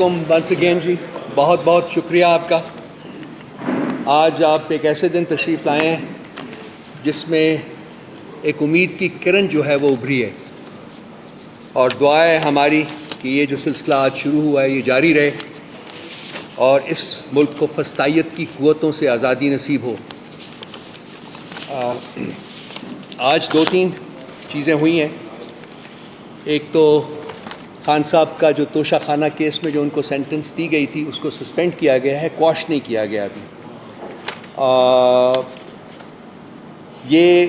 علیکم once again جی، بہت بہت شکریہ آپ کا. آج آپ ایک ایسے دن تشریف لائے ہیں جس میں ایک امید کی کرن جو ہے وہ ابھری ہے، اور دعا ہے ہماری کہ یہ جو سلسلہ آج شروع ہوا ہے یہ جاری رہے اور اس ملک کو فسطائیت کی قوتوں سے آزادی نصیب ہو. آج دو تین چیزیں ہوئی ہیں. ایک تو خان صاحب کا جو توشہ خانہ کیس میں جو ان کو سینٹنس دی گئی تھی اس کو سسپینڈ کیا گیا ہے، کوش نہیں کیا گیا ابھی. یہ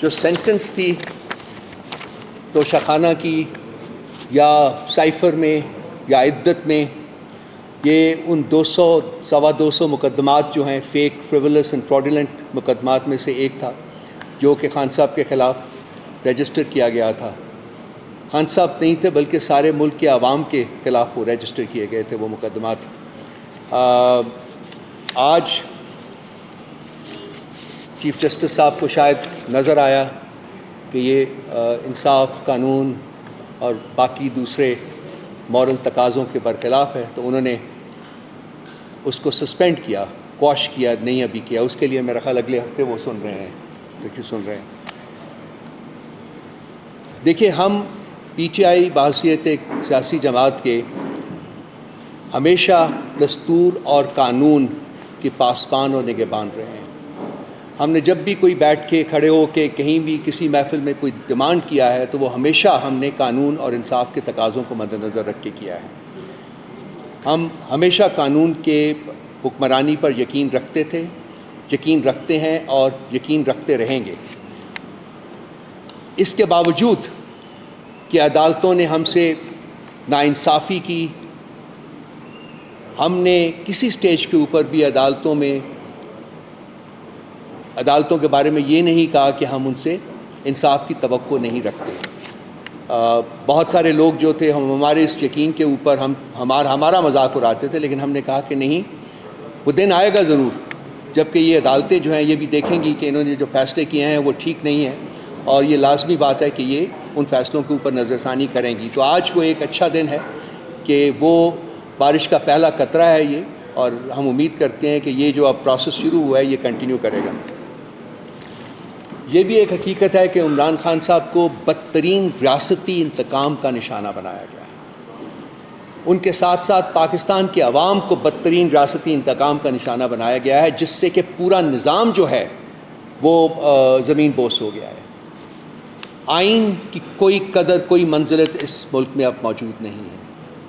جو سینٹنس تھی توشہ خانہ کی یا سائفر میں یا عدت میں، یہ ان 200 مقدمات جو ہیں فیک فریولس اینڈ فراڈولنٹ مقدمات میں سے ایک تھا جو کہ خان صاحب کے خلاف رجسٹر کیا گیا تھا. خان صاحب نہیں تھے بلکہ سارے ملک کے عوام کے خلاف وہ رجسٹر کیے گئے تھے وہ مقدمات. آج چیف جسٹس صاحب کو شاید نظر آیا کہ یہ انصاف، قانون اور باقی دوسرے مورل تقاضوں کے برخلاف ہے، تو انہوں نے اس کو سسپینڈ کیا، کوش کیا، نہیں ابھی کیا. اس کے لیے میرا خیال اگلے ہفتے وہ سن رہے ہیں. دیکھیے، ہم پی ٹی آئی بحیثیت ایک سیاسی جماعت کے ہمیشہ دستور اور قانون کے پاسبان اور نگہبان رہے ہیں. ہم نے جب بھی کوئی بیٹھ کے کھڑے ہو کے کہیں بھی کسی محفل میں کوئی ڈیمانڈ کیا ہے تو وہ ہمیشہ ہم نے قانون اور انصاف کے تقاضوں کو مد نظر رکھ کے کیا ہے. ہم ہمیشہ قانون کے حکمرانی پر یقین رکھتے تھے، یقین رکھتے ہیں اور یقین رکھتے رہیں گے. اس کے باوجود کہ عدالتوں نے ہم سے ناانصافی کی، ہم نے کسی سٹیج کے اوپر بھی عدالتوں کے بارے میں یہ نہیں کہا کہ ہم ان سے انصاف کی توقع نہیں رکھتے. بہت سارے لوگ جو تھے ہمارے اس یقین کے اوپر ہمارا مذاق اڑاتے تھے، لیکن ہم نے کہا کہ نہیں، وہ دن آئے گا ضرور جبکہ یہ عدالتیں جو ہیں یہ بھی دیکھیں گی کہ انہوں نے جو فیصلے کیے ہیں وہ ٹھیک نہیں ہیں، اور یہ لازمی بات ہے کہ یہ ان فیصلوں کے اوپر نظر ثانی کریں گی. تو آج وہ ایک اچھا دن ہے کہ وہ بارش کا پہلا قطرہ ہے یہ، اور ہم امید کرتے ہیں کہ یہ جو اب پروسیس شروع ہوا ہے یہ کنٹینیو کرے گا. یہ بھی ایک حقیقت ہے کہ عمران خان صاحب کو بدترین ریاستی انتقام کا نشانہ بنایا گیا ہے. ان کے ساتھ ساتھ پاکستان کے عوام کو بدترین ریاستی انتقام کا نشانہ بنایا گیا ہے، جس سے کہ پورا نظام جو ہے وہ زمین بوس ہو گیا ہے. آئین کی کوئی قدر، کوئی منزلت اس ملک میں اب موجود نہیں ہے.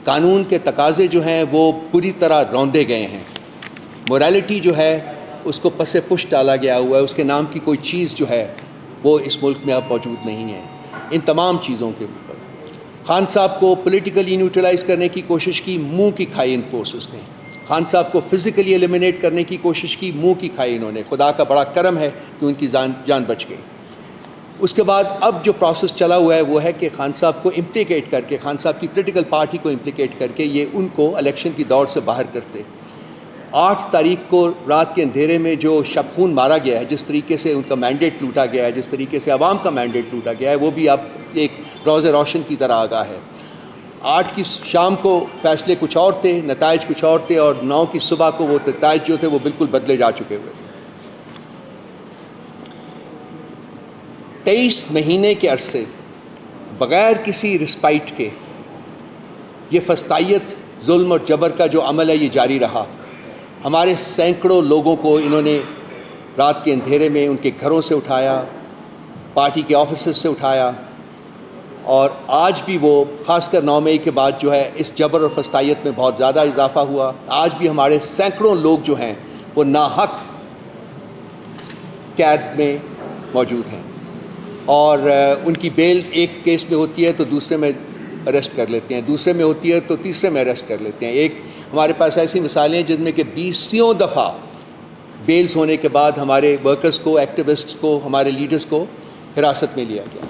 قانون کے تقاضے جو ہیں وہ پوری طرح روندے گئے ہیں. موریلٹی جو ہے اس کو پس پش ڈالا گیا ہوا ہے. اس کے نام کی کوئی چیز جو ہے وہ اس ملک میں اب موجود نہیں ہے. ان تمام چیزوں کے اوپر خان صاحب کو پولیٹیکلی نیوٹرلائز کرنے کی کوشش کی، منہ کی کھائی ان فورسز نے. خان صاحب کو فزیکلی ایلیمنیٹ کرنے کی کوشش کی، منہ کی کھائی انہوں نے. خدا کا بڑا کرم ہے کہ ان کی جان بچ گئی. اس کے بعد اب جو پروسیس چلا ہوا ہے وہ ہے کہ خان صاحب کو امپلیکیٹ کر کے، خان صاحب کی پولیٹیکل پارٹی کو امپلیکیٹ کر کے یہ ان کو الیکشن کی دوڑ سے باہر کرتے. 8 تاریخ کو رات کے اندھیرے میں جو شب خون مارا گیا ہے، جس طریقے سے ان کا مینڈیٹ لوٹا گیا ہے، جس طریقے سے عوام کا مینڈیٹ لوٹا گیا ہے، وہ بھی اب ایک روز روشن کی طرح آگاہ ہے. 8 کی شام کو فیصلے کچھ اور تھے، نتائج کچھ اور تھے، اور 9 کی صبح کو وہ نتائج جو تھے وہ بالکل بدلے جا چکے ہوئے تھے. 23 مہینے کے عرصے بغیر کسی رسپائٹ کے یہ فسطائیت، ظلم اور جبر کا جو عمل ہے یہ جاری رہا. ہمارے سینکڑوں لوگوں کو انہوں نے رات کے اندھیرے میں ان کے گھروں سے اٹھایا، پارٹی کے آفیسز سے اٹھایا، اور آج بھی وہ خاص کر 9 مئی کے بعد جو ہے اس جبر اور فسطائیت میں بہت زیادہ اضافہ ہوا. آج بھی ہمارے سینکڑوں لوگ جو ہیں وہ ناحق قید میں موجود ہیں، اور ان کی بیل ایک کیس میں ہوتی ہے تو دوسرے میں اریسٹ کر لیتے ہیں، دوسرے میں ہوتی ہے تو تیسرے میں اریسٹ کر لیتے ہیں. ایک ہمارے پاس ایسی مثالیں ہیں جن میں کہ 20 دفعہ بیلز ہونے کے بعد ہمارے ورکرز کو، ایکٹیوسٹس کو، ہمارے لیڈرز کو حراست میں لیا گیا.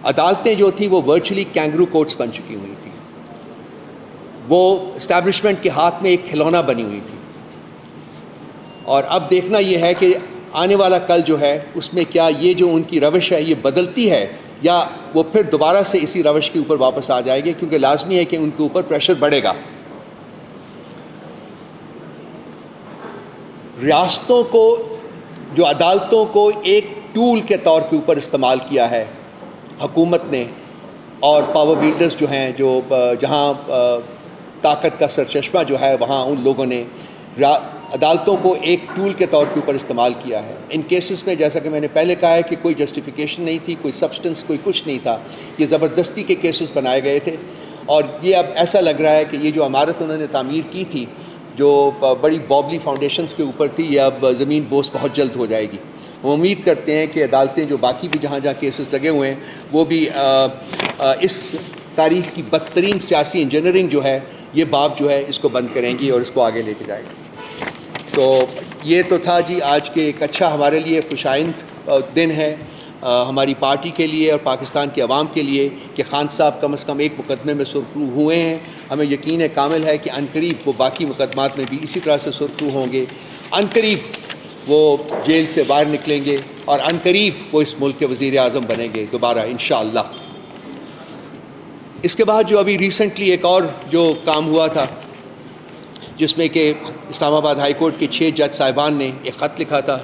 عدالتیں جو تھیں وہ ورچولی کینگرو کورٹس بن چکی ہوئی تھیں. وہ اسٹیبلشمنٹ کے ہاتھ میں ایک کھلونا بنی ہوئی تھی. اور اب دیکھنا یہ ہے کہ آنے والا کل جو ہے اس میں کیا یہ جو ان کی روش ہے یہ بدلتی ہے یا وہ پھر دوبارہ سے اسی روش کے اوپر واپس آ جائے گی، کیونکہ لازمی ہے کہ ان کے اوپر پریشر بڑھے گا۔ ریاستوں کو، جو عدالتوں کو ایک ٹول کے طور کے اوپر استعمال کیا ہے حکومت نے، اور پاور ویلڈرز جو ہیں، جو جہاں طاقت کا سرچشمہ جو ہے وہاں ان لوگوں نے عدالتوں کو ایک ٹول کے طور کے اوپر استعمال کیا ہے۔ ان کیسز میں جیسا کہ میں نے پہلے کہا ہے کہ کوئی جسٹیفیکیشن نہیں تھی، کوئی سبسٹنس، کوئی کچھ نہیں تھا، یہ زبردستی کے کیسز بنائے گئے تھے، اور یہ اب ایسا لگ رہا ہے کہ یہ جو عمارت انہوں نے تعمیر کی تھی جو بڑی وابلی فاؤنڈیشنز کے اوپر تھی، یہ اب زمین بوس بہت جلد ہو جائے گی۔ ہم امید کرتے ہیں کہ عدالتیں جو باقی بھی جہاں جہاں کیسز لگے ہوئے ہیں وہ بھی اس تاریخ کی بدترین سیاسی انجینئرنگ جو ہے، یہ باب جو ہے اس کو بند کریں گی اور اس کو آگے لے کے جائیں گی۔ تو یہ تو تھا جی آج کے ایک اچھا ہمارے لیے خوش آئند دن ہے ہماری پارٹی کے لیے اور پاکستان کے عوام کے لیے کہ خان صاحب کم از کم ایک مقدمے میں سرخرو ہوئے ہیں۔ ہمیں یقین کامل ہے کہ عنقریب وہ باقی مقدمات میں بھی اسی طرح سے سرخرو ہوں گے، عنقریب وہ جیل سے باہر نکلیں گے، اور عنقریب وہ اس ملک کے وزیر اعظم بنیں گے دوبارہ انشاءاللہ۔ اس کے بعد جو ابھی ریسنٹلی ایک اور جو کام ہوا تھا، جس میں کہ اسلام آباد ہائی کورٹ کے 6 جج صاحبان نے ایک خط لکھا تھا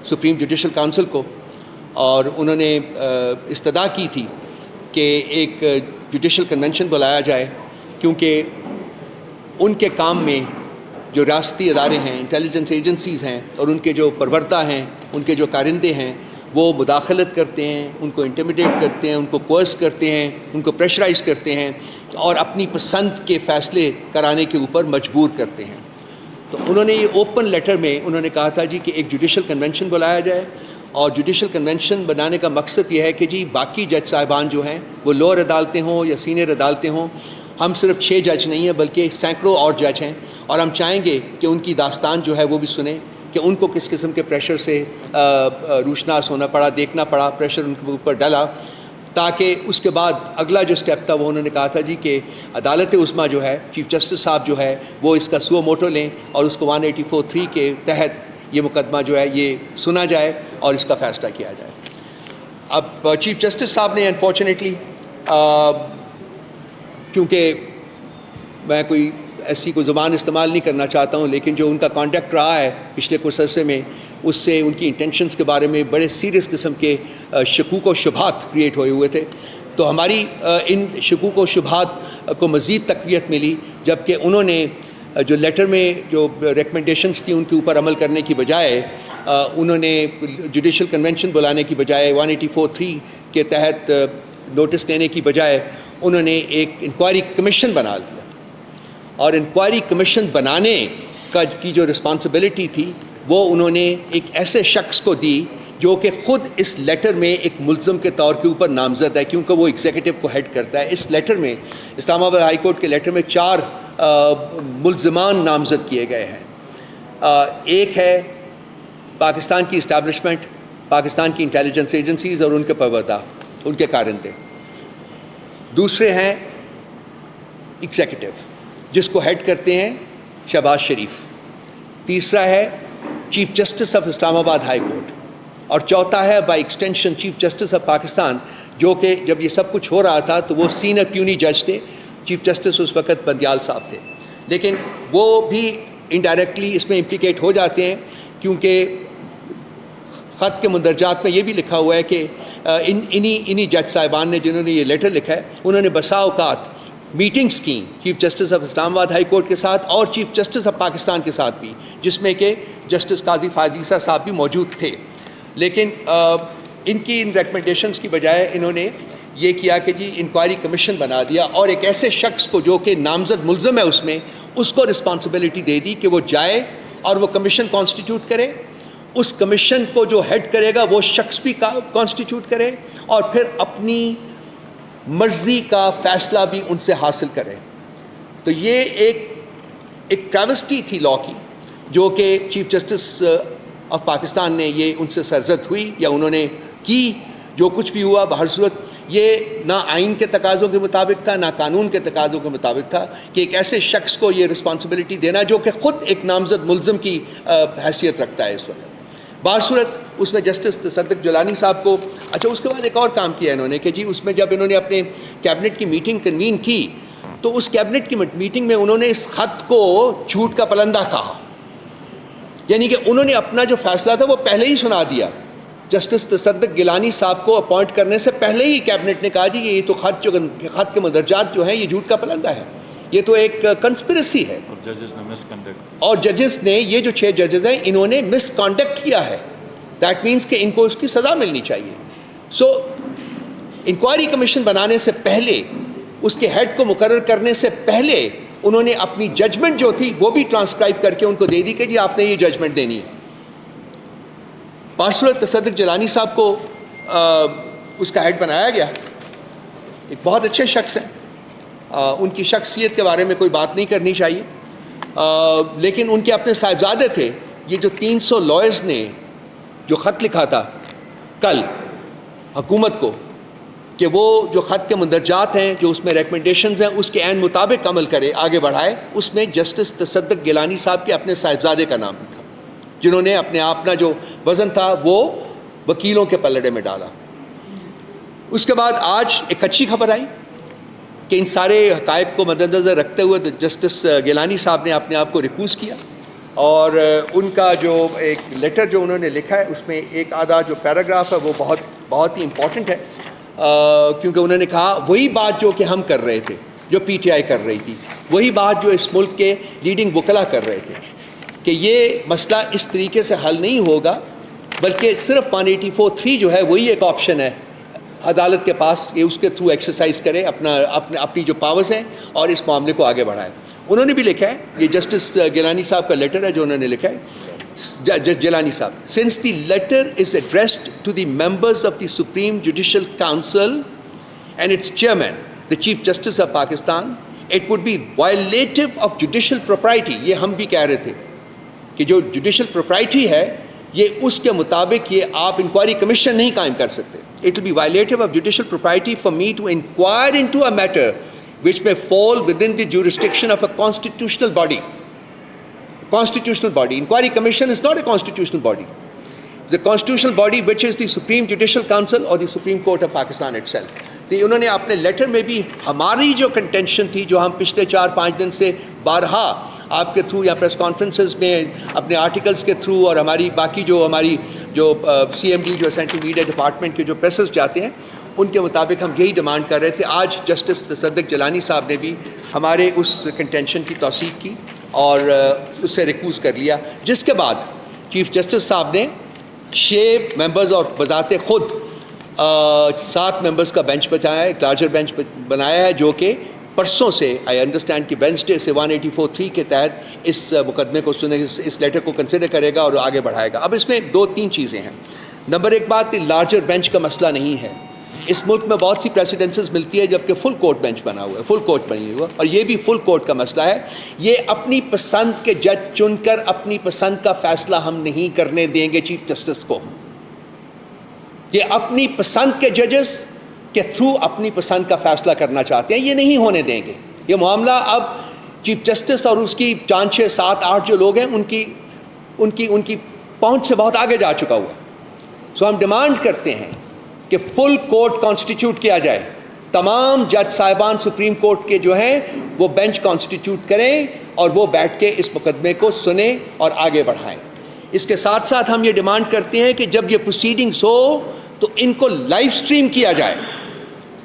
سپریم جوڈیشل کونسل کو، اور انہوں نے استدعا کی تھی کہ ایک جوڈیشل کنونشن بلایا جائے، کیونکہ ان کے کام میں جو ریاستی ادارے ہیں، انٹیلیجنس ایجنسیز ہیں، اور ان کے جو پروردہ ہیں، ان کے جو کارندے ہیں، وہ مداخلت کرتے ہیں، ان کو انٹیمیڈیٹ کرتے ہیں، ان کو کوئرس کرتے ہیں، ان کو پریشرائز کرتے ہیں، اور اپنی پسند کے فیصلے کرانے کے اوپر مجبور کرتے ہیں۔ تو انہوں نے یہ اوپن لیٹر میں انہوں نے کہا تھا جی کہ ایک جوڈیشل کنونشن بلایا جائے، اور جوڈیشل کنونشن بنانے کا مقصد یہ ہے کہ جی باقی جج صاحبان جو ہیں وہ لوور عدالتیں ہوں یا سینئر عدالتیں ہوں، ہم صرف 6 جج نہیں ہیں بلکہ سینکڑوں اور جج ہیں، اور ہم چاہیں گے کہ ان کی داستان جو ہے وہ بھی سنیں کہ ان کو کس قسم کے پریشر سے روشناس ہونا پڑا، دیکھنا پڑا، پریشر ان کے اوپر ڈالا، تاکہ اس کے بعد اگلا جو سٹیپ تھا وہ انہوں نے کہا تھا جی کہ عدالت عظمیٰ جو ہے، چیف جسٹس صاحب جو ہے، وہ اس کا سو موٹو لیں اور اس کو 184(3) کے تحت یہ مقدمہ جو ہے یہ سنا جائے اور اس کا فیصلہ کیا جائے۔ اب چیف جسٹس صاحب نے انفارچونیٹلی، کیونکہ میں کوئی ایسی کوئی زبان استعمال نہیں کرنا چاہتا ہوں، لیکن جو ان کا کانڈکٹ رہا ہے پچھلے کچھ عرصے میں، اس سے ان کی انٹینشنز کے بارے میں بڑے سیریس قسم کے شکوک و شبہات کریٹ ہوئے تھے۔ تو ہماری ان شکوک و شبہات کو مزید تقویت ملی جبکہ انہوں نے جو لیٹر میں جو ریکمنڈیشنز تھیں ان کے اوپر عمل کرنے کی بجائے، انہوں نے جوڈیشل کنونشن بلانے کی بجائے، 184(3) کے تحت نوٹس دینے کی بجائے، انہوں نے ایک انکوائری کمیشن بنا دیا، اور انکوائری کمیشن بنانے کی جو رسپانسبلٹی تھی وہ انہوں نے ایک ایسے شخص کو دی جو کہ خود اس لیٹر میں ایک ملزم کے طور کے اوپر نامزد ہے، کیونکہ وہ ایگزیکٹو کو ہیڈ کرتا ہے۔ اس لیٹر میں، اسلام آباد ہائی کورٹ کے لیٹر میں 4 ملزمان نامزد کیے گئے ہیں۔ ایک ہے پاکستان کی اسٹیبلشمنٹ، پاکستان کی انٹیلیجنس ایجنسیز اور ان کے پروردہ، ان کے کارندے۔ دوسرے ہیں ایگزیکٹو، جس کو ہیڈ کرتے ہیں شہباز شریف۔ تیسرا ہے چیف جسٹس آف اسلام آباد ہائی کورٹ، اور چوتھا ہے by extension chief justice of Pakistan, جو کہ جب یہ سب کچھ ہو رہا تھا تو وہ سینئر پیونی جج تھے۔ چیف جسٹس اس وقت بندیال صاحب تھے، لیکن وہ بھی انڈائریکٹلی اس میں امپلیکیٹ ہو جاتے ہیں، کیونکہ خط کے مندرجات میں یہ بھی لکھا ہوا ہے کہ انہی جج صاحبان نے، جنہوں نے یہ لیٹر لکھا ہے، انہوں نے بسا اوقات میٹنگز کی چیف جسٹس آف اسلام آباد ہائی کورٹ کے ساتھ اور چیف جسٹس آف پاکستان کے ساتھ بھی، جس میں کہ جسٹس قاضی فائز عیسیٰ صاحب بھی موجود تھے۔ لیکن ان کی ان ریکمنڈیشنز کی بجائے انہوں نے یہ کیا کہ جی انکوائری کمیشن بنا دیا، اور ایک ایسے شخص کو جو کہ نامزد ملزم ہے اس میں، اس کو رسپانسبلٹی دے دی کہ وہ جائے اور وہ کمیشن کانسٹیٹیوٹ کرے، اس کمیشن کو جو ہیڈ کرے گا وہ شخص بھی کانسٹیٹیوٹ کرے، اور پھر اپنی مرضی کا فیصلہ بھی ان سے حاصل کرے۔ تو یہ ایک ٹریوسٹی تھی لاء کی، جو کہ چیف جسٹس آف پاکستان نے یہ ان سے سرزد ہوئی، یا انہوں نے کی۔ جو کچھ بھی ہوا بہر صورت یہ نہ آئین کے تقاضوں کے مطابق تھا، نہ قانون کے تقاضوں کے مطابق تھا کہ ایک ایسے شخص کو یہ رسپانسبلٹی دینا جو کہ خود ایک نامزد ملزم کی حیثیت رکھتا ہے اس وقت۔ بہر صورت اس میں جسٹس تصدق جیلانی صاحب کو اچھا اس کے بعد ایک اور کام کیا انہوں نے کہ جی اس میں جب انہوں نے اپنے کیبنٹ کی میٹنگ کنوین کی تو اس کیبنٹ کی میٹنگ میں انہوں نے اس خط کو جھوٹ کا پلندہ کہا، یعنی کہ انہوں نے اپنا جو فیصلہ تھا وہ پہلے ہی سنا دیا. جسٹس تصدق گیلانی صاحب کو اپوائنٹ کرنے سے پہلے ہی کیبنٹ نے کہا جی یہ تو خط کے مدرجات جو ہیں یہ جھوٹ کا پلندہ ہے، یہ تو ایک کنسپریسی ہے. اور ججز نے یہ جو 6 ججز ہیں انہوں نے مس کانڈکٹ کیا ہے. دیٹ مینس کہ ان کو اس کی سزا ملنی چاہیے. سو انکوائری کمیشن بنانے سے پہلے، اس کے ہیڈ کو مقرر کرنے سے پہلے انہوں نے اپنی ججمنٹ جو تھی وہ بھی ٹرانسکرائب کر کے ان کو دے دی کہ جی آپ نے یہ ججمنٹ دینی ہے. پارسل تصدق جیلانی صاحب کو اس کا ہیڈ بنایا گیا. ایک بہت اچھے شخص ہیں، ان کی شخصیت کے بارے میں کوئی بات نہیں کرنی چاہیے، لیکن ان کے اپنے صاحبزادے تھے. یہ جو 300 لائرز نے جو خط لکھا تھا کل حکومت کو کہ وہ جو خط کے مندرجات ہیں، جو اس میں ریکمنڈیشنز ہیں، اس کے عین مطابق عمل کرے، آگے بڑھائے، اس میں جسٹس تصدق گیلانی صاحب کے اپنے صاحبزادے کا نام بھی تھا، جنہوں نے اپنا جو وزن تھا وہ وکیلوں کے پلڑے میں ڈالا. اس کے بعد آج ایک اچھی خبر آئی کہ ان سارے حقائق کو مد نظر رکھتے ہوئے جسٹس گیلانی صاحب نے اپنے آپ کو ریکوز کیا، اور ان کا جو ایک لیٹر جو انہوں نے لکھا ہے اس میں ایک آدھا جو پیراگراف ہے وہ بہت ہی امپورٹنٹ ہے، کیونکہ انہوں نے کہا وہی بات جو کہ ہم کر رہے تھے، جو پی ٹی آئی کر رہی تھی، وہی بات جو اس ملک کے لیڈنگ وکلا کر رہے تھے، کہ یہ مسئلہ اس طریقے سے حل نہیں ہوگا، بلکہ صرف 184(3) جو ہے وہی ایک آپشن ہے عدالت کے پاس، یہ اس کے تھرو ایکسرسائز کرے اپنی جو پاورز ہیں اور اس معاملے کو آگے بڑھائے. انہوں نے بھی لکھا ہے، یہ جسٹس گیلانی صاحب کا لیٹر ہے جو انہوں نے لکھا ہے. جیلانی صاحب، since the letter is addressed to the members of the Supreme Judicial Council and its chairman, the Chief Justice of Pakistan, it would be violative of judicial propriety. یہ ہم بھی کہہ رہے تھے کہ جو جوڈیشل پروپرائٹی ہے یہ اس کے مطابق یہ آپ انکوائری کمیشن نہیں قائم کر سکتے. It will be violative of judicial propriety for me to inquire into a matter which may fall within the jurisdiction of a constitutional body. Constitutional body. Inquiry commission is not a constitutional body. The constitutional body, which is the Supreme Judicial Council or the Supreme Court of Pakistan itself. تو انہوں نے اپنے letter میں بھی ہماری جو contention تھی، جو ہم پچھلے 4-5 دن سے بارہا آپ کے تھرو یا پریس کانفرنسز میں اپنے آرٹیکلز کے تھرو اور ہماری باقی ہماری سی ایم ڈی جو سینٹرل میڈیا ڈپارٹمنٹ کے جو پریسز جاتے ہیں ان کے مطابق ہم یہی ڈیمانڈ کر رہے تھے. آج جسٹس تصدق جیلانی صاحب نے بھی ہمارے اس کنٹینشن کی توثیق کی اور اس سے ریکوز کر لیا، جس کے بعد چیف جسٹس صاحب نے 6 ممبرز اور بذات خود 7 ممبرز کا بینچ بچایا ہے، ایک لارجر بینچ بنایا ہے، جو کہ پرسوں سے آئی انڈرسٹینڈ کہ وینسڈے سے 184(3) کے تحت اس مقدمے کو اس لیٹر کو کنسیڈر کرے گا اور آگے بڑھائے گا. اب اس میں 2-3 چیزیں ہیں. نمبر ایک بات، لارجر بینچ کا مسئلہ نہیں ہے. اس ملک میں بہت سی پریسیڈنسز ملتی ہے جبکہ فل کورٹ بینچ بنا ہوا ہے، فل کورٹ بنی ہوا، اور یہ بھی فل کورٹ کا مسئلہ ہے. یہ اپنی پسند کے جج چن کر اپنی پسند کا فیصلہ ہم نہیں کرنے دیں گے چیف جسٹس کو. یہ اپنی پسند کے ججز کے تھرو اپنی پسند کا فیصلہ کرنا چاہتے ہیں، یہ نہیں ہونے دیں گے. یہ معاملہ اب چیف جسٹس اور اس کی 5, 6, 7, 8 جو لوگ ہیں ان کی پہنچ سے بہت آگے جا چکا ہوا. سو ہم ڈیمانڈ کرتے ہیں کہ فل کورٹ کانسٹیٹیوٹ کیا جائے. تمام جج صاحبان سپریم کورٹ کے جو ہیں وہ بینچ کانسٹیٹیوٹ کریں اور وہ بیٹھ کے اس مقدمے کو سنیں اور آگے بڑھائیں. اس کے ساتھ ساتھ ہم یہ ڈیمانڈ کرتے ہیں کہ جب یہ پروسیڈنگز ہو تو ان کو لائیو سٹریم کیا جائے.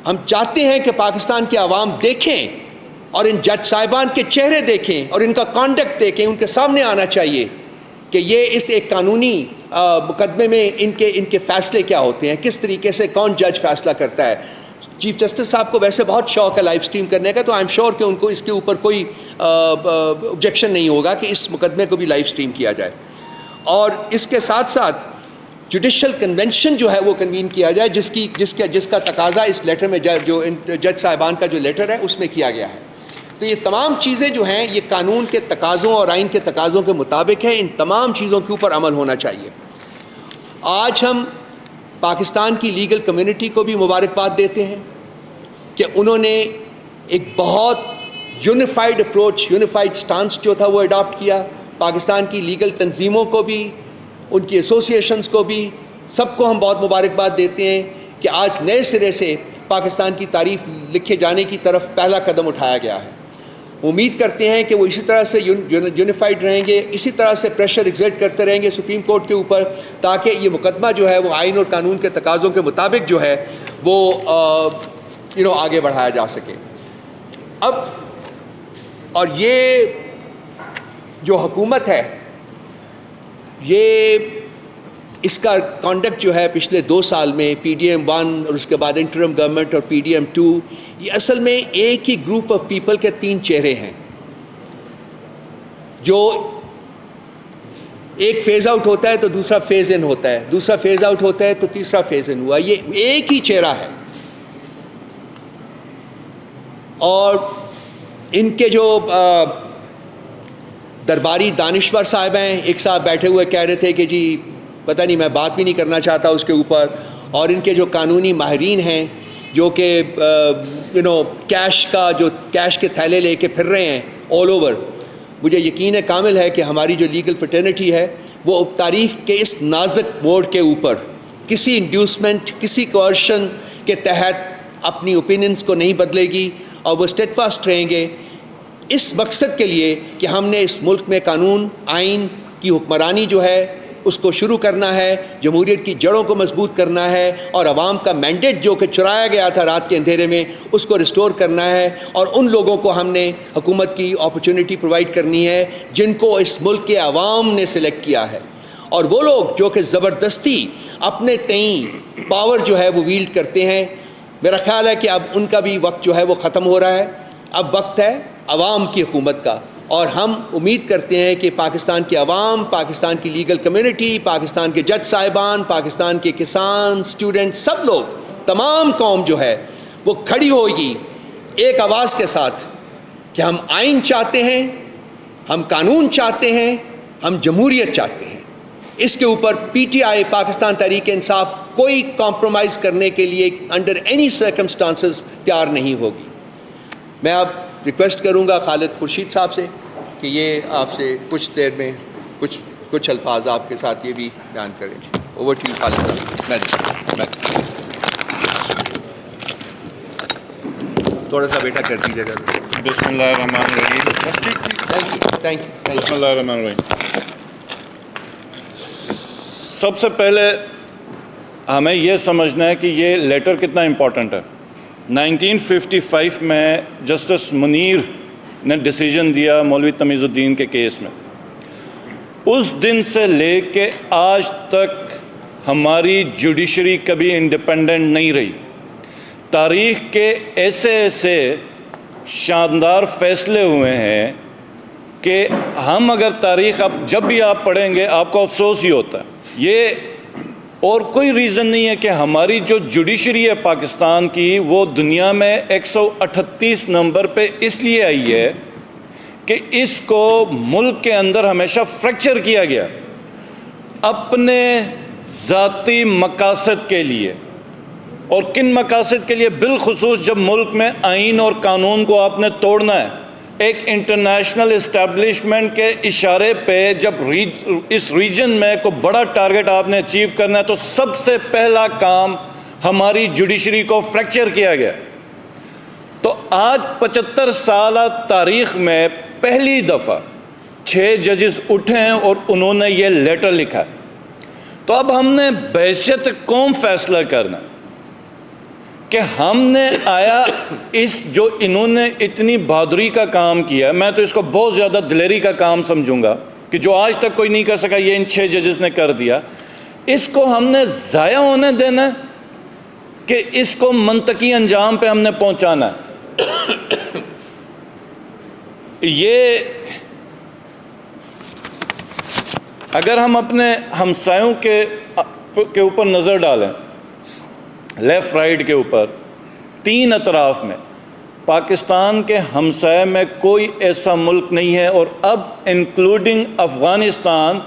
ہم چاہتے ہیں کہ پاکستان کے عوام دیکھیں اور ان جج صاحبان کے چہرے دیکھیں اور ان کا کانڈکٹ دیکھیں. ان کے سامنے آنا چاہیے کہ یہ اس ایک قانونی مقدمے میں ان کے فیصلے کیا ہوتے ہیں، کس طریقے سے کون جج فیصلہ کرتا ہے. چیف جسٹس صاحب کو ویسے بہت شوق ہے لائیو سٹریم کرنے کا، تو آئی ایم شیور کہ ان کو اس کے اوپر کوئی آبجیکشن نہیں ہوگا کہ اس مقدمے کو بھی لائیو سٹریم کیا جائے. اور اس کے ساتھ ساتھ جوڈیشل کنونشن جو ہے وہ کنوین کیا جائے، جس کا تقاضا اس لیٹر میں جو جج صاحبان کا جو لیٹر ہے اس میں کیا گیا ہے. تو یہ تمام چیزیں جو ہیں یہ قانون کے تقاضوں اور آئین کے تقاضوں کے مطابق ہیں. ان تمام چیزوں کے اوپر عمل ہونا چاہیے. آج ہم پاکستان کی لیگل کمیونٹی کو بھی مبارکباد دیتے ہیں کہ انہوں نے ایک بہت یونیفائڈ اپروچ، یونیفائڈ سٹانس جو تھا وہ اڈاپٹ کیا. پاکستان کی لیگل تنظیموں کو بھی ان کی ایسوسیشنز کو بھی، سب کو ہم بہت مبارکباد دیتے ہیں کہ آج نئے سرے سے پاکستان کی تاریخ لکھے جانے کی طرف پہلا قدم اٹھایا گیا ہے۔ امید کرتے ہیں کہ وہ اسی طرح سے یونیفائڈ رہیں گے، اسی طرح سے پریشر ایگزرٹ کرتے رہیں گے سپریم کورٹ کے اوپر، تاکہ یہ مقدمہ جو ہے وہ آئین اور قانون کے تقاضوں کے مطابق جو ہے وہ آگے بڑھایا جا سکے۔ اب اور یہ جو حکومت ہے، یہ اس کا کانڈکٹ جو ہے پچھلے 2 سال میں پی ڈی ایم 1 اور اس کے بعد انٹرم گورنمنٹ اور پی ڈی ایم 2، یہ اصل میں ایک ہی گروپ آف پیپل کے 3 چہرے ہیں، جو ایک فیز آؤٹ ہوتا ہے تو دوسرا فیز ان ہوتا ہے، دوسرا فیز آؤٹ ہوتا ہے تو تیسرا فیز ان ہوا، یہ ایک ہی چہرہ ہے۔ اور ان کے جو درباری دانشور صاحب ہیں، ایک صاحب بیٹھے ہوئے کہہ رہے تھے کہ جی پتہ نہیں میں بات بھی نہیں کرنا چاہتا اس کے اوپر، اور ان کے جو قانونی ماہرین ہیں جو کہ کیش کے تھیلے لے کے پھر رہے ہیں آل اوور، مجھے یقین کامل ہے کہ ہماری جو لیگل فٹرنیٹی ہے وہ تاریخ کے اس نازک موڑ کے اوپر کسی انڈیوسمنٹ، کسی کوئرشن کے تحت اپنی اوپینینز کو نہیں بدلے گی، اور وہ اسٹیڈ فاسٹ رہیں گے اس مقصد کے لیے کہ ہم نے اس ملک میں قانون آئین کی حکمرانی جو ہے اس کو شروع کرنا ہے، جمہوریت کی جڑوں کو مضبوط کرنا ہے، اور عوام کا مینڈیٹ جو کہ چرایا گیا تھا رات کے اندھیرے میں اس کو ریسٹور کرنا ہے، اور ان لوگوں کو ہم نے حکومت کی اپرچونٹی پرووائڈ کرنی ہے جن کو اس ملک کے عوام نے سلیکٹ کیا ہے، اور وہ لوگ جو کہ زبردستی اپنے تئیں پاور جو ہے وہ ویلڈ کرتے ہیں، میرا خیال ہے کہ اب ان کا بھی وقت جو ہے وہ ختم ہو رہا ہے، اب وقت ہے عوام کی حکومت کا، اور ہم امید کرتے ہیں کہ پاکستان کے عوام، پاکستان کی لیگل کمیونٹی، پاکستان کے جج صاحبان، پاکستان کے کسان، اسٹوڈنٹ، سب لوگ، تمام قوم جو ہے وہ کھڑی ہوگی ایک آواز کے ساتھ کہ ہم آئین چاہتے ہیں، ہم قانون چاہتے ہیں، ہم جمہوریت چاہتے ہیں۔ اس کے اوپر P T I, Pakistan Tehreek Insaf, کوئی کمپرومائز کرنے کے لیے انڈر اینی سرکمسٹانسز تیار نہیں ہوگی۔ میں اب ریکویسٹ کروں گا خالد خورشید صاحب سے کہ یہ آپ سے کچھ دیر میں کچھ الفاظ آپ کے ساتھ یہ بھی بیان کریں۔ اوور ٹو یو خالد صاحب۔ تھوڑا سا بیٹا کر دیجیے گا۔ بسم اللہ الرحمن الرحیم۔ Thank you. بسم اللہ الرحمن الرحیم۔ سب سے پہلے ہمیں یہ سمجھنا ہے کہ یہ لیٹر کتنا امپورٹنٹ ہے۔ 1955 میں جسٹس منیر نے ڈیسیجن دیا مولوی تمیز الدین کے کیس میں، اس دن سے لے کے آج تک ہماری جوڈیشری کبھی انڈیپینڈنٹ نہیں رہی۔ تاریخ کے ایسے شاندار فیصلے ہوئے ہیں کہ ہم اگر تاریخ جب بھی آپ پڑھیں گے آپ کو افسوس ہی ہوتا ہے۔ یہ اور کوئی ریزن نہیں ہے کہ ہماری جو جوڈیشری ہے پاکستان کی وہ دنیا میں 138 نمبر پہ اس لیے آئی ہے کہ اس کو ملک کے اندر ہمیشہ فریکچر کیا گیا اپنے ذاتی مقاصد کے لیے۔ اور کن مقاصد کے لیے؟ بالخصوص جب ملک میں آئین اور قانون کو آپ نے توڑنا ہے، ایک انٹرنیشنل اسٹیبلشمنٹ کے اشارے پہ جب اس ریجن میں کوئی بڑا ٹارگٹ آپ نے اچیو کرنا ہے تو سب سے پہلا کام ہماری جوڈیشری کو فریکچر کیا گیا۔ تو آج 75 سالہ تاریخ میں پہلی دفعہ 6 ججز اٹھے ہیں اور انہوں نے یہ لیٹر لکھا ہے۔ تو اب ہم نے بحیثیت قوم فیصلہ کرنا کہ ہم نے آیا اس جو انہوں نے اتنی بہادری کا کام کیا، میں تو اس کو بہت زیادہ دلیری کا کام سمجھوں گا کہ جو آج تک کوئی نہیں کر سکا یہ ان 6 ججز نے کر دیا، اس کو ہم نے ضائع ہونے دینا ہے کہ اس کو منطقی انجام پہ ہم نے پہنچانا ہے۔ یہ اگر ہم اپنے ہمسایوں کے اوپر نظر ڈالیں، لیفٹ رائٹ کے اوپر 3 اطراف میں، پاکستان کے ہمسائے میں کوئی ایسا ملک نہیں ہے، اور اب انکلوڈنگ افغانستان،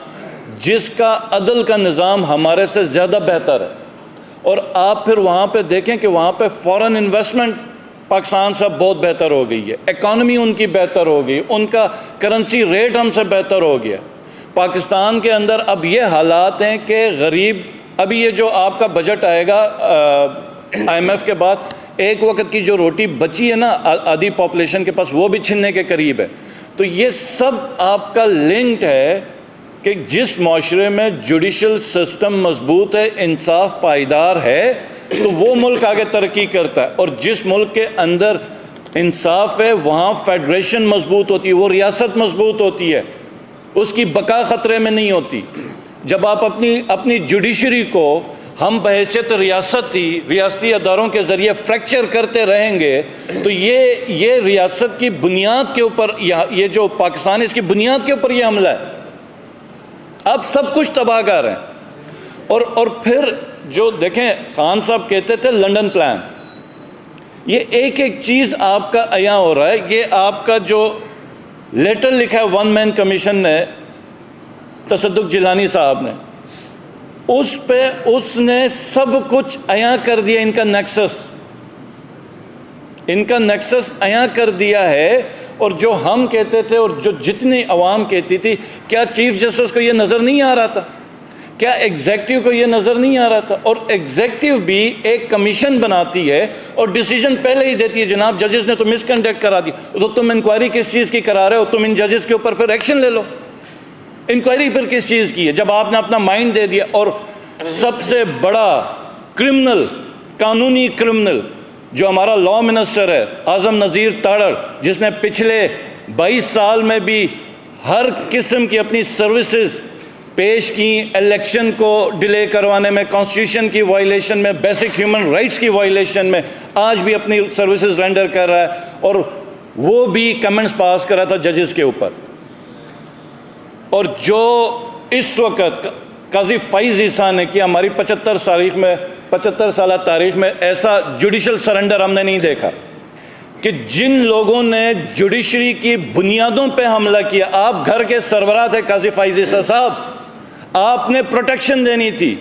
جس کا عدل کا نظام ہمارے سے زیادہ بہتر ہے۔ اور آپ پھر وہاں پہ دیکھیں کہ وہاں پہ فورن انویسٹمنٹ پاکستان سے بہت بہتر ہو گئی ہے، اکانومی ان کی بہتر ہو گئی، ان کا کرنسی ریٹ ہم سے بہتر ہو گیا۔ پاکستان کے اندر اب یہ حالات ہیں کہ غریب، ابھی یہ جو آپ کا بجٹ آئے گا IMF کے بعد، ایک وقت کی جو روٹی بچی ہے نا آدھی پاپولیشن کے پاس، وہ بھی چھننے کے قریب ہے. تو یہ سب آپ کا لنکڈ ہے کہ جس معاشرے میں جوڈیشل سسٹم مضبوط ہے، انصاف پائیدار ہے، تو وہ ملک آگے ترقی کرتا ہے. اور جس ملک کے اندر انصاف ہے وہاں فیڈریشن مضبوط ہوتی ہے، وہ ریاست مضبوط ہوتی ہے، اس کی بقا خطرے میں نہیں ہوتی. جب آپ اپنی جوڈیشری کو ہم بحیثیت ریاستی اداروں کے ذریعے فریکچر کرتے رہیں گے تو یہ ریاست کی بنیاد کے اوپر، یہ جو پاکستان ہے اس کی بنیاد کے اوپر یہ حملہ ہے. اب سب کچھ تباہ کر رہے ہیں. اور پھر جو دیکھیں خان صاحب کہتے تھے لنڈن پلان، یہ ایک ایک چیز آپ کا عیاں ہو رہا ہے. یہ آپ کا جو لیٹر لکھا ہے ون مین کمیشن نے، تصدق جیلانی صاحب نے، اس پہ اس نے سب کچھ عیاں کر دیا. ان کا نیکسس عیاں کر دیا ہے. اور جو ہم کہتے تھے اور جو جتنی عوام کہتی تھی، کیا چیف جسٹس کو یہ نظر نہیں آ رہا تھا؟ کیا ایگزیکٹو کو یہ نظر نہیں آ رہا تھا؟ اور ایگزیکٹو بھی ایک کمیشن بناتی ہے اور ڈیسیجن پہلے ہی دیتی ہے، جناب ججز نے تو مس کنڈکٹ کرا دی، تو تم انکوائری کس چیز کی کرا رہے ہو؟ تم ان ججز کے اوپر پھر ایکشن لے لو. انکوائری پھر کس چیز کی ہے جب آپ نے اپنا مائنڈ دے دیا؟ اور سب سے بڑا کرمنل، قانونی کرمنل جو ہمارا لا منسٹر ہے اعظم نذیر تاڑڑ، جس نے پچھلے 22 سال میں بھی ہر قسم کی اپنی سروسز پیش کی، الیکشن کو ڈیلے کروانے میں، کانسٹیٹیوشن کی وائلیشن میں، بیسک ہیومن رائٹس کی وائلیشن میں، آج بھی اپنی سروسز رینڈر کر رہا ہے. اور وہ بھی کمنٹس پاس کر رہا تھا ججز کے اوپر. اور جو اس وقت قاضی فائز عیسیٰ نے کیا، ہماری 75 سالہ تاریخ میں ایسا جوڈیشل سرنڈر ہم نے نہیں دیکھا کہ جن لوگوں نے جوڈیشری کی بنیادوں پہ حملہ کیا. آپ گھر کے سربراہ تھے قاضی فائز عیسیٰ صاحب، آپ نے پروٹیکشن دینی تھی،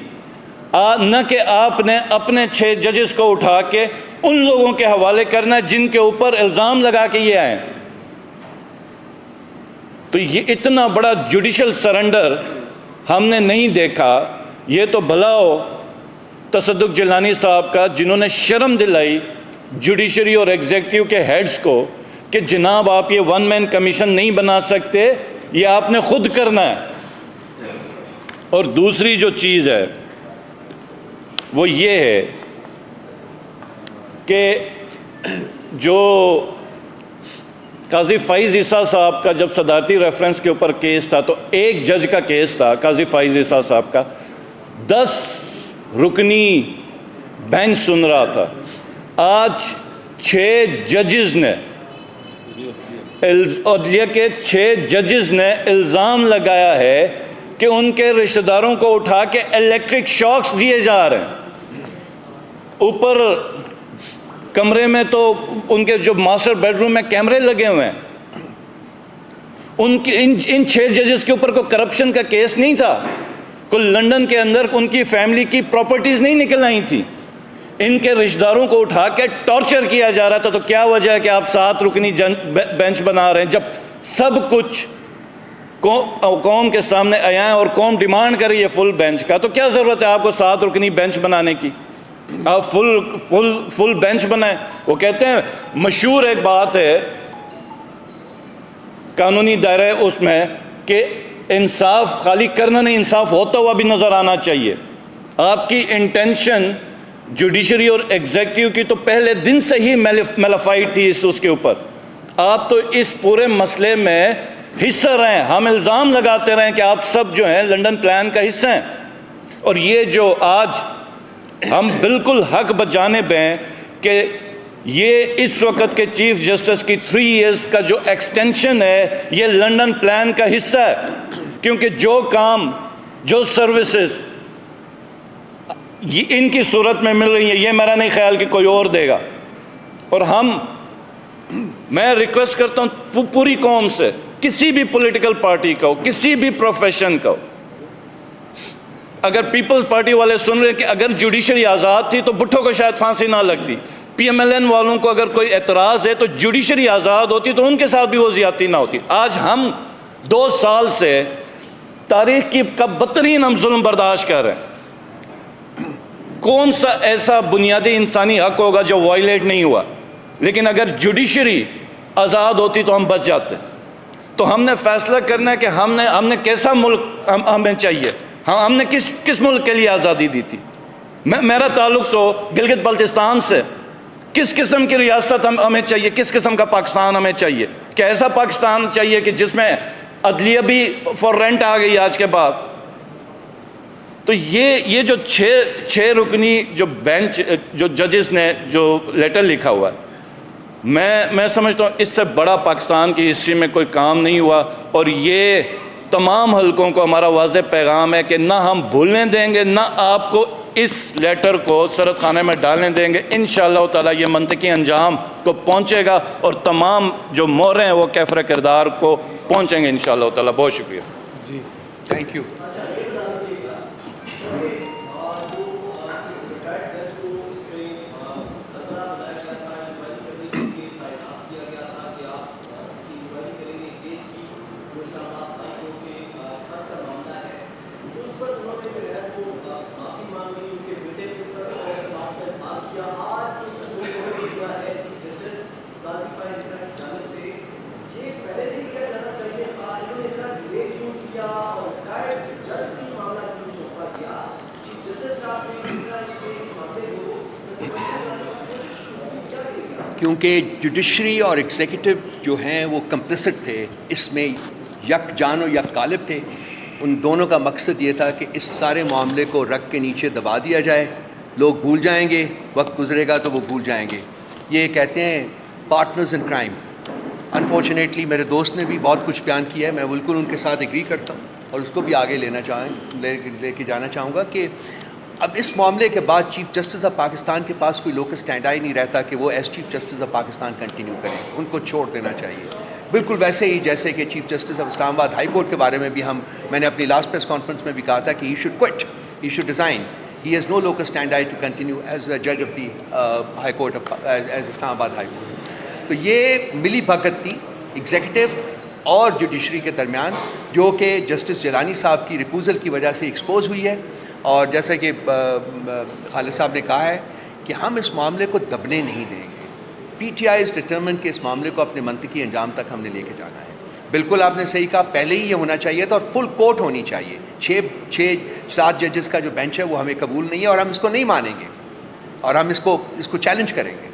نہ کہ آپ نے اپنے 6 ججز کو اٹھا کے ان لوگوں کے حوالے کرنا جن کے اوپر الزام لگا کے یہ آئے. تو یہ اتنا بڑا جوڈیشل سرنڈر ہم نے نہیں دیکھا. یہ تو بھلا ہو تصدق جیلانی صاحب کا، جنہوں نے شرم دلائی جوڈیشری اور ایگزیکٹو کے ہیڈز کو کہ جناب آپ یہ ون مین کمیشن نہیں بنا سکتے، یہ آپ نے خود کرنا ہے. اور دوسری جو چیز ہے وہ یہ ہے کہ جو قاضی فائز عیسیٰ صاحب کا جب صدارتی ریفرنس کے اوپر کیس تھا، تو ایک جج کا کیس تھا قاضی فائز عیسیٰ صاحب کا، 10 رکنی بینچ سن رہا تھا. آج 6 ججز نے، عدلیہ کے 6 ججز نے الزام لگایا ہے کہ ان کے رشتہ داروں کو اٹھا کے الیکٹرک شاکس دیے جا رہے ہیں. اوپر کمرے میں تو ان کے جو ماسٹر بیڈ روم میں کیمرے لگے ہوئے ہیں. ان 6 ججز کے اوپر کوئی کرپشن کا کیس نہیں تھا، کوئی لنڈن کے اندر ان کی فیملی کی پراپرٹیز نہیں نکل آئی تھی. ان کے رشتہ داروں کو اٹھا کے ٹارچر کیا جا رہا تھا. تو کیا وجہ ہے کہ آپ 7 رکنی بینچ بنا رہے ہیں جب سب کچھ قوم کے سامنے آیا ہے اور قوم ڈیمانڈ کر رہی ہے فل بینچ کا؟ تو کیا ضرورت ہے آپ کو 7 رکنی بینچ بنانے کی؟ آپ فل بینچ بنائیں. وہ کہتے ہیں، مشہور ایک بات ہے قانونی دائرے اس میں، کہ انصاف خالی کرنا نہیں، انصاف ہوتا ہوا بھی نظر آنا چاہیے. آپ کی انٹینشن جوڈیشری اور ایگزیکٹو کی تو پہلے دن سے ہی میلیفائڈ تھی اس کے اوپر. آپ تو اس پورے مسئلے میں حصہ رہیں. ہم الزام لگاتے رہیں کہ آپ سب جو ہیں لنڈن پلان کا حصہ ہیں. اور یہ جو آج ہم بالکل حق بجانب ہیں کہ یہ اس وقت کے چیف جسٹس کی 3 ایئرز کا جو ایکسٹینشن ہے یہ لنڈن پلان کا حصہ ہے. کیونکہ جو کام، جو سروسز یہ ان کی صورت میں مل رہی ہیں، یہ میرا نہیں خیال کہ کوئی اور دے گا. اور میں ریکویسٹ کرتا ہوں پوری قوم سے، کسی بھی پولیٹیکل پارٹی کا ہو، کسی بھی پروفیشن کا ہو، اگر پیپلز پارٹی والے سن رہے ہیں کہ اگر جوڈیشری آزاد تھی تو بھٹو کو شاید پھانسی نہ لگتی. PMLN والوں کو اگر کوئی اعتراض ہے تو جوڈیشری آزاد ہوتی تو ان کے ساتھ بھی وہ زیادتی نہ ہوتی. آج ہم 2 سال سے تاریخ کی کا بدترین ہم ظلم برداشت کر رہے ہیں. کون سا ایسا بنیادی انسانی حق ہوگا جو وائلیٹ نہیں ہوا؟ لیکن اگر جوڈیشری آزاد ہوتی تو ہم بچ جاتے. تو ہم نے فیصلہ کرنا ہے کہ ہم نے کیسا ملک ہمیں چاہیے. ہم نے کس ملک کے لیے آزادی دی تھی؟ میرا تعلق تو گلگت بلتستان سے. کس قسم کی ریاست ہمیں چاہیے؟ کس قسم کا پاکستان ہمیں چاہیے؟ کہ ایسا پاکستان چاہیے کہ جس میں عدلیہ بھی فور رینٹ آ گئی آج کے بعد؟ تو یہ جو چھ رکنی جو بینچ جو ججز نے جو لیٹر لکھا ہوا ہے، میں سمجھتا ہوں اس سے بڑا پاکستان کی ہسٹری میں کوئی کام نہیں ہوا. اور یہ تمام حلقوں کو ہمارا واضح پیغام ہے کہ نہ ہم بھولنے دیں گے، نہ آپ کو اس لیٹر کو سرد خانے میں ڈالنے دیں گے. انشاءاللہ تعالیٰ یہ منطقی انجام کو پہنچے گا اور تمام جو موریں ہیں وہ کیفر کردار کو پہنچیں گے انشاءاللہ تعالیٰ. بہت شکریہ. جی تھینک یو. کیونکہ جوڈیشری اور ایگزیکٹو جو ہیں وہ کمپلسٹ تھے اس میں، یک جان و یک غالب تھے. ان دونوں کا مقصد یہ تھا کہ اس سارے معاملے کو رگ کے نیچے دبا دیا جائے. لوگ بھول جائیں گے، وقت گزرے گا تو وہ بھول جائیں گے. یہ کہتے ہیں پارٹنرز ان کرائم. انفارچونیٹلی میرے دوست نے بھی بہت کچھ بیان کیا ہے، میں بالکل ان کے ساتھ ایگری کرتا ہوں اور اس کو بھی آگے لے کے جانا چاہوں گا کہ اب اس معاملے کے بعد چیف جسٹس آف پاکستان کے پاس کوئی لوکس اسٹینڈ ہی نہیں رہتا کہ وہ as chief justice of Pakistan continue کریں. ان کو چھوڑ دینا چاہیے. بالکل ویسے ہی جیسے کہ چیف جسٹس آف اسلام آباد ہائی کورٹ کے بارے میں بھی میں نے اپنی لاسٹ پریس کانفرنس میں بھی کہا تھا کہ he should quit, he should resign. He has no locus standi to continue as a جج of the high court as Islamabad high court. تو یہ ملی بھگت تھی ایگزیکٹو اور جوڈیشری کے درمیان، جو کہ جسٹس جیلانی صاحب کی ریکوزل کی وجہ سے ایکسپوز ہوئی ہے. اور جیسا کہ خالد صاحب نے کہا ہے کہ ہم اس معاملے کو دبنے نہیں دیں گے. P T I is determined کہ اس معاملے کو اپنے منطقی انجام تک ہم نے لے کے جانا ہے. بالکل آپ نے صحیح کہا، پہلے ہی یہ ہونا چاہیے تھا اور فل کورٹ ہونی چاہیے. 7 ججز کا جو بینچ ہے وہ ہمیں قبول نہیں ہے اور ہم اس کو نہیں مانیں گے اور ہم اس کو چیلنج کریں گے.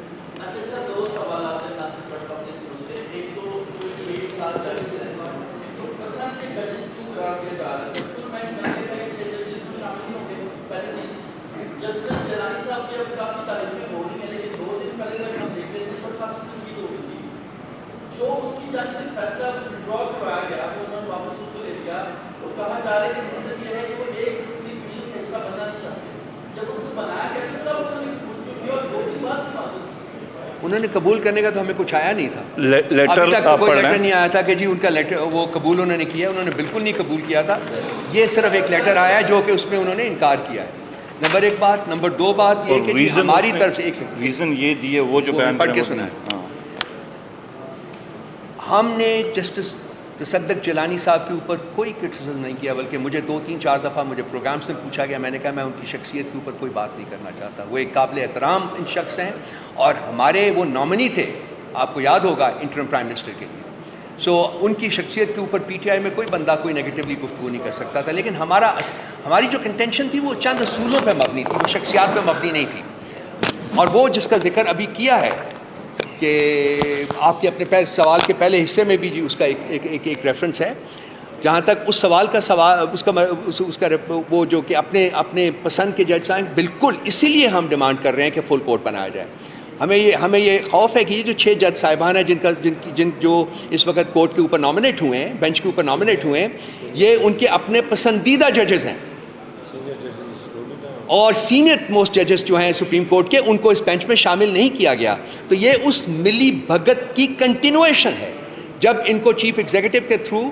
انہوں نے قبول کرنے کا تو ہمیں کچھ آیا نہیں تھا. ابھی تک کوئی لیٹر نہیں آیا تھا کہ جی ان کا لیٹر وہ قبول انہوں نے کیا. انہوں نے بالکل نہیں قبول کیا تھا. یہ صرف ایک لیٹر آیا جو کہ اس میں انہوں نے انکار کیا ہے. نمبر 1 بات. نمبر 2 بات یہ کہ ہماری طرف سے ایک ریزن یہ دیے وہ جو بیان پڑھ کے سنا ہے. ہم نے جسٹس تصدق جیلانی صاحب کے اوپر کوئی کرٹیسزم نہیں کیا، بلکہ مجھے 2-3-4 دفعہ مجھے پروگرامس میں پوچھا گیا. میں نے کہا میں ان کی شخصیت کے اوپر کوئی بات نہیں کرنا چاہتا. وہ ایک قابل احترام ان شخص ہیں اور ہمارے وہ نامنی تھے، آپ کو یاد ہوگا، انٹرم پرائم منسٹر کے لیے. سو ان کی شخصیت کے اوپر پی ٹی آئی میں کوئی بندہ کوئی نیگیٹولی گفتگو نہیں کر سکتا تھا. لیکن ہماری جو کنٹینشن تھی وہ چند اصولوں پہ مبنی تھی، وہ شخصیات پہ مبنی نہیں تھی. اور وہ جس کا ذکر ابھی کیا ہے کہ آپ کے اپنے سوال کے پہلے حصے میں بھی جی اس کا ایک ریفرنس ہے، جہاں تک اس سوال کا اس کا وہ جو کہ اپنے پسند کے جج صاحب، بالکل اسی لیے ہم ڈیمانڈ کر رہے ہیں کہ فل کورٹ بنایا جائے. ہمیں یہ خوف ہے کہ یہ جو 6 جج صاحبان ہیں جو اس وقت کورٹ کے اوپر نامنیٹ ہوئے ہیں، بینچ کے اوپر نامنیٹ ہوئے ہیں، یہ ان کے اپنے پسندیدہ ججز ہیں اور سینئر موسٹ ججز جو ہیں سپریم کورٹ کے، ان کو اس بینچ میں شامل نہیں کیا گیا. تو یہ اس ملی بھگت کی کنٹینویشن ہے. جب ان کو چیف ایگزیکٹو کے تھرو،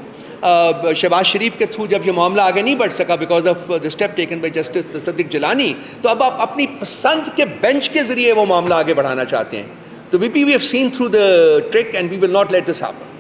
شہباز شریف کے تھرو جب یہ معاملہ آگے نہیں بڑھ سکا because of the step taken by justice Tassaduq Jillani, تو اب آپ اپنی پسند کے بینچ کے ذریعے وہ معاملہ آگے بڑھانا چاہتے ہیں. تو we have seen through the trick and we will not let this happen.